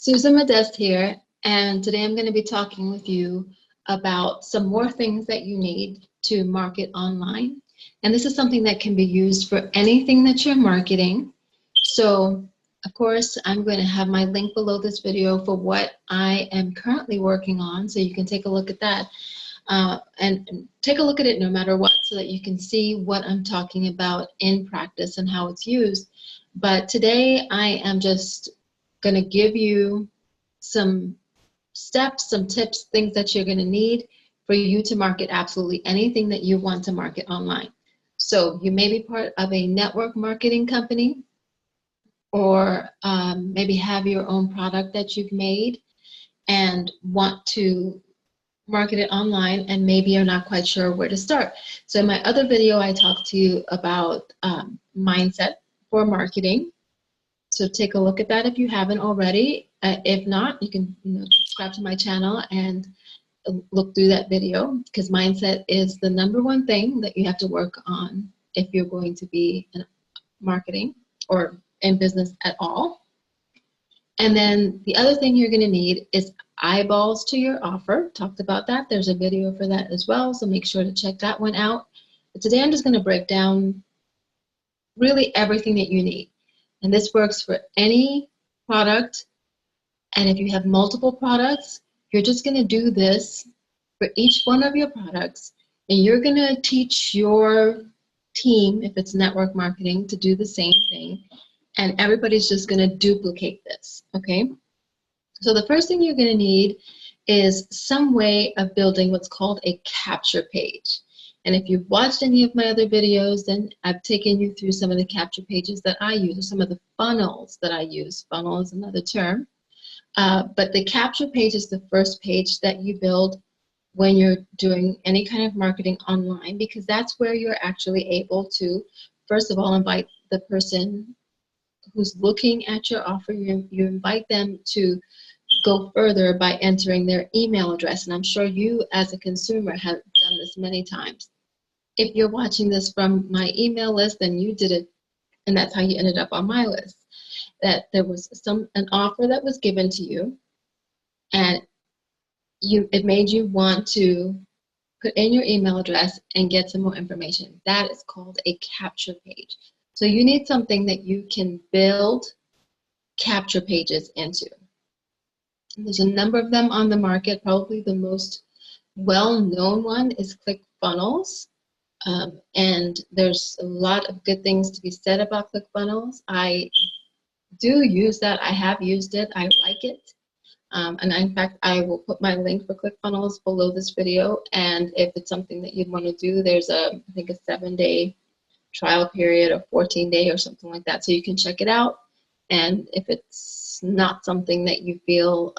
Susan Modeste here, and today I'm going to be talking with you about some more things that you need to market online. And this is something that can be used for anything that you're marketing. So, of course, I'm going to have my link below this video for what I am currently working on, so you can take a look at that. And take a look at it no matter what, so that you can see what I'm talking about in practice and how it's used. But today I am just going to give you some steps, some tips, things that you're going to need for you to market absolutely anything that you want to market online. So you may be part of a network marketing company, or maybe have your own product that you've made and want to market it online, and maybe you're not quite sure where to start. So in my other video, I talked to you about mindset for marketing. So take a look at that if you haven't already. If not, you can subscribe to my channel and look through that video, because mindset is the #1 thing that you have to work on if you're going to be in marketing or in business at all. And then the other thing you're going to need is eyeballs to your offer. Talked about that. There's a video for that as well, so make sure to check that one out. But today I'm just going to break down really everything that you need. And this works for any product. And if you have multiple products, you're just going to do this for each one of your products. And you're going to teach your team, if it's network marketing, to do the same thing. And everybody's just going to duplicate this, okay? So the first thing you're going to need is some way of building what's called a capture page. And if you've watched any of my other videos, then I've taken you through some of the capture pages that I use, or some of the funnels that I use. Funnel is another term. But the capture page is the first page that you build when you're doing any kind of marketing online, because that's where you're actually able to, first of all, invite the person who's looking at your offer. You invite them to go further by entering their email address. And I'm sure you as a consumer have done this many times. If you're watching this from my email list, then you did it, and that's how you ended up on my list. That there was an offer that was given to you, and it made you want to put in your email address and get some more information. That is called a capture page. So you need something that you can build capture pages into. And there's a number of them on the market. Probably the most well-known one is Clickfunnels. And there's a lot of good things to be said about Clickfunnels. I do use that. I have used it. I like it. And in fact, I will put my link for Clickfunnels below this video. And if it's something that you'd want to do, there's I think a 7-day trial period, or 14-day, or something like that. So you can check it out. And if it's not something that you feel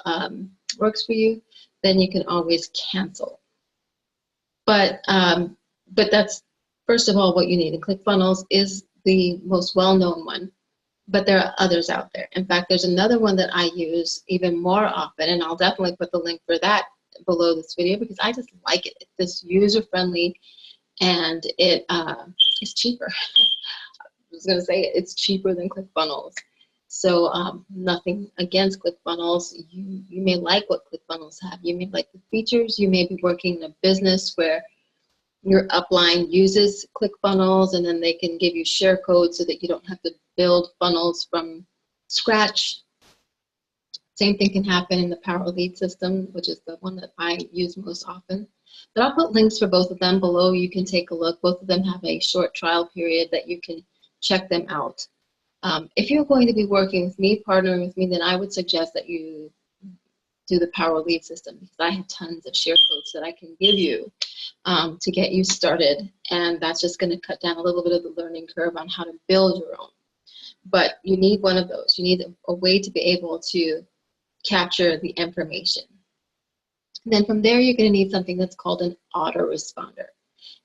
works for you, then you can always cancel. But that's, first of all, what you need. And Clickfunnels is the most well-known one, but there are others out there. In fact, there's another one that I use even more often, and I'll definitely put the link for that below this video, because I just like it. It's user-friendly, and it is cheaper. I was going to say it's cheaper than Clickfunnels. So nothing against Clickfunnels. You may like what Clickfunnels have. You may like the features. You may be working in a business where your upline uses Clickfunnels, and then they can give you share codes so that you don't have to build funnels from scratch. Same thing can happen in the PowerLead system, which is the one that I use most often. But I'll put links for both of them below. You can take a look. Both of them have a short trial period that you can check them out. If you're going to be working with me, partnering with me, then I would suggest that you do the PowerLead system, because I have tons of share codes that I can give you to get you started. And that's just going to cut down a little bit of the learning curve on how to build your own. But you need one of those. You need a way to be able to capture the information. And then from there, you're going to need something that's called an autoresponder.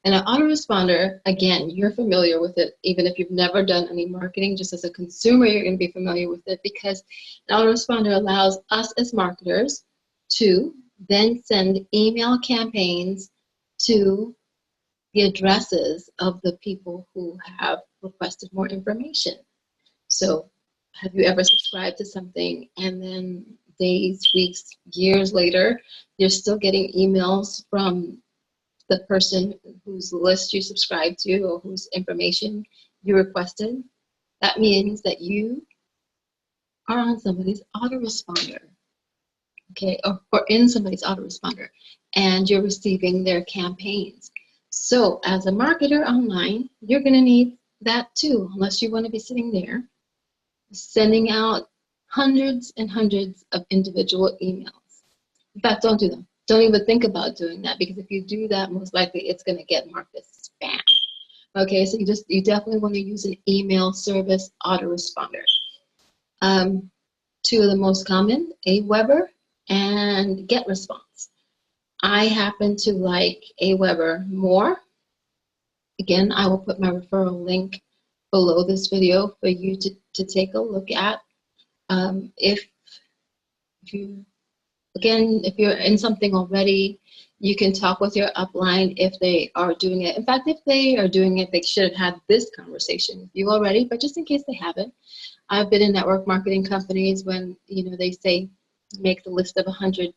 And an autoresponder, again, you're familiar with it, even if you've never done any marketing. Just as a consumer, you're going to be familiar with it, because an autoresponder allows us as marketers to then send email campaigns to the addresses of the people who have requested more information. So have you ever subscribed to something and then days, weeks, years later, you're still getting emails from the person whose list you subscribe to or whose information you requested, that means that you are on somebody's autoresponder, okay, or in somebody's autoresponder, and you're receiving their campaigns. So as a marketer online, you're going to need that too, unless you want to be sitting there sending out hundreds and hundreds of individual emails. In fact, don't do them. Don't even think about doing that, because if you do that, most likely it's going to get marked as spam. Okay, so you definitely want to use an email service autoresponder. Two of the most common, Aweber and GetResponse. I happen to like Aweber more. Again, I will put my referral link below this video for you to take a look at. If you're in something already, you can talk with your upline if they are doing it. In fact, if they are doing it, they should have had this conversation with you already, but just in case they haven't, I've been in network marketing companies when, they say, make the list of 100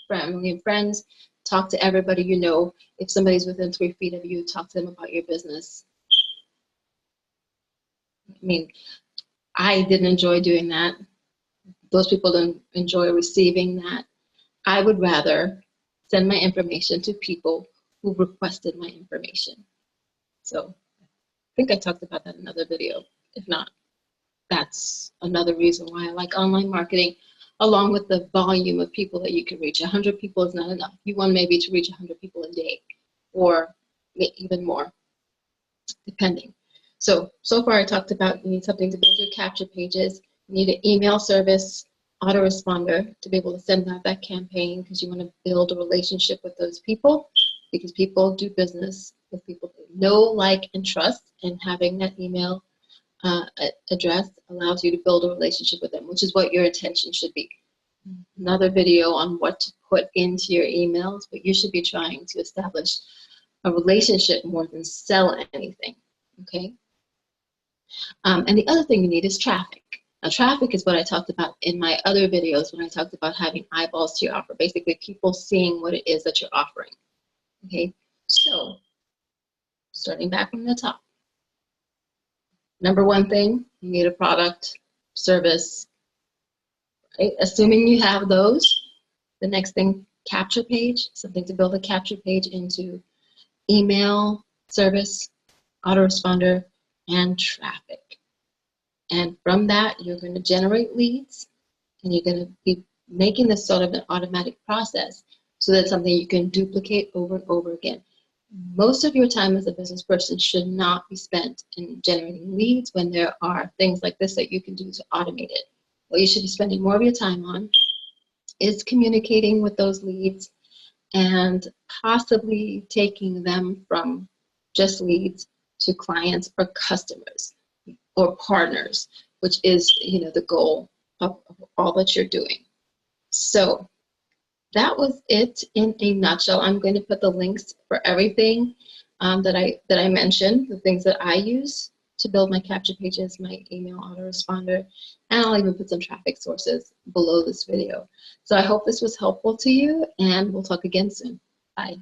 family and friends, talk to everybody you know. If somebody's within 3 feet of you, talk to them about your business. I mean, I didn't enjoy doing that. Those people don't enjoy receiving that. I would rather send my information to people who requested my information. So I think I talked about that in another video. If not, that's another reason why I like online marketing, along with the volume of people that you can reach. 100 people is not enough. You want maybe to reach 100 people a day, or even more, depending. So far I talked about you need something to build your capture pages. You need an email service autoresponder to be able to send out that campaign, because you want to build a relationship with those people, because people do business with people they know, like, and trust, and having that email address allows you to build a relationship with them, which is what your intention should be. Another video on what to put into your emails, but you should be trying to establish a relationship more than sell anything, okay? And the other thing you need is traffic. Now, traffic is what I talked about in my other videos when I talked about having eyeballs to your offer, basically people seeing what it is that you're offering, okay? So, starting back from the top. Number one thing, you need a product, service, right? Assuming you have those, the next thing, capture page, something to build a capture page into, email, service, autoresponder, and traffic. And from that, you're going to generate leads, and you're going to be making this sort of an automatic process so that's something you can duplicate over and over again. Most of your time as a business person should not be spent in generating leads when there are things like this that you can do to automate it. What you should be spending more of your time on is communicating with those leads and possibly taking them from just leads to clients or customers or partners, which is, the goal of all that you're doing. So that was it in a nutshell. I'm going to put the links for everything that I mentioned, the things that I use to build my capture pages, my email autoresponder, and I'll even put some traffic sources below this video. So I hope this was helpful to you, and we'll talk again soon. Bye.